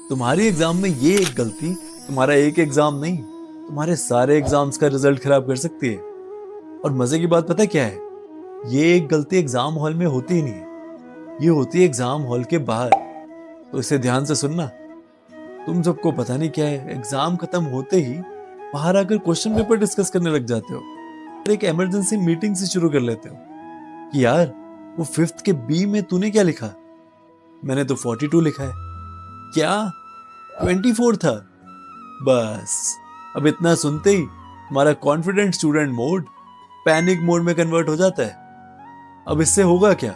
तुम्हारी एग्जाम में ये एक गलती तुम्हारा एक एग्जाम नहीं, तुम्हारे सारे एग्जाम्स का रिजल्ट खराब कर सकती है। और मजे की बात पता है क्या है? ये एक गलती एग्जाम हॉल में होती ही नहीं है, ये होती है एग्जाम हॉल के बाहर। तो इसे ध्यान से सुनना। तुम सबको पता नहीं क्या है, एग्जाम खत्म होते ही बाहर आकर क्वेश्चन पेपर डिस्कस करने लग जाते हो। और एक इमरजेंसी मीटिंग से शुरू कर लेते हो कि यार वो फिफ्थ के बी में तूने क्या लिखा? मैंने तो 42 लिखा है। क्या 24 था? बस अब इतना सुनते ही तुम्हारा confident student mode panic mode में कन्वर्ट हो जाता है। अब इससे होगा क्या?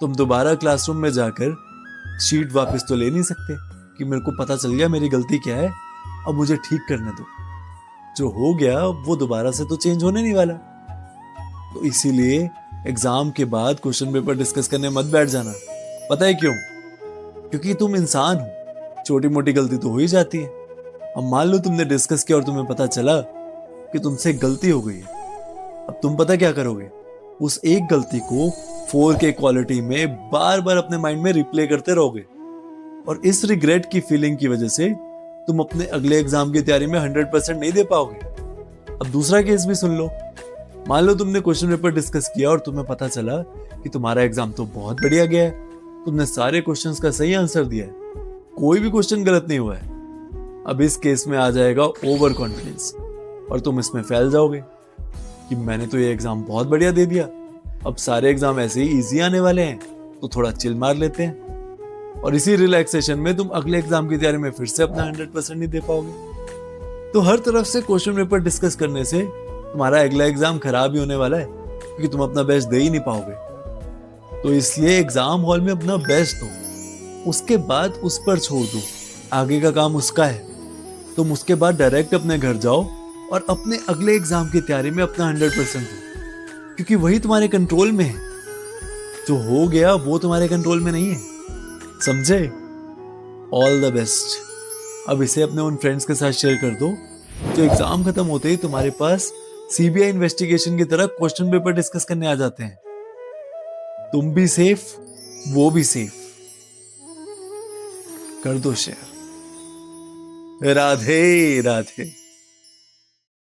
तुम दोबारा क्लासरूम में जाकर शीट वापस तो ले नहीं सकते कि मेरे को पता चल गया मेरी गलती क्या है, अब मुझे ठीक करने दो। जो हो गया वो दोबारा से तो चेंज होने नहीं वाला। तो इसीलिए एग्जाम के बाद क्वेश्चन पेपर डिस्कस करने मत बैठ जाना। पता है क्यों? क्योंकि तुम इंसान हो, छोटी मोटी गलती तो हो ही जाती है। अब मान लो तुमने डिस्कस किया और तुम्हें पता चला कि तुमसे गलती हो गई है। अब तुम पता क्या करोगे? उस एक गलती को 4K क्वालिटी में बार बार अपने माइंड में रिप्ले करते रहोगे। और इस रिग्रेट की फीलिंग की वजह से तुम अपने अगले एग्जाम की तैयारी में 100% नहीं दे पाओगे। अब दूसरा केस भी सुन लो। मान लो तुमने क्वेश्चन पेपर डिस्कस किया और तुम्हें पता चला कि तुम्हारा एग्जाम तो बहुत बढ़िया गया है, तुमने सारे क्वेश्चंस का सही आंसर दिया है, कोई भी क्वेश्चन गलत नहीं हुआ है। अब इस केस में आ जाएगा ओवर कॉन्फिडेंस और तुम इसमें फैल जाओगे कि मैंने तो ये एग्जाम बहुत बढ़िया दे दिया, अब सारे एग्जाम ऐसे ही इजी आने वाले हैं तो थोड़ा चिल मार लेते हैं। और इसी रिलैक्सेशन में तुम अगले एग्जाम की तैयारी में फिर से अपना 100% नहीं दे पाओगे। तो हर तरफ से क्वेश्चन पेपर डिस्कस करने से तुम्हारा अगला एग्जाम खराब ही होने वाला है, क्योंकि तुम अपना बेस्ट दे ही नहीं पाओगे। तो इसलिए एग्जाम हॉल में अपना बेस्ट दो, उसके बाद उस पर छोड़ दो, आगे का काम उसका है। तुम उसके बाद डायरेक्ट अपने घर जाओ और अपने अगले एग्जाम की तैयारी में अपना 100% दो, क्योंकि वही तुम्हारे कंट्रोल में है। जो हो गया वो तुम्हारे कंट्रोल में नहीं है, समझे? All the best. अब इसे अपने उन फ्रेंड्स के साथ शेयर कर दो जो एग्जाम खत्म होते ही तुम्हारे पास सीबीआई इन्वेस्टिगेशन की तरह क्वेश्चन पेपर डिस्कस करने आ जाते हैं। तुम भी सेफ, वो भी सेफ। कर दो शेयर। राधे राधे।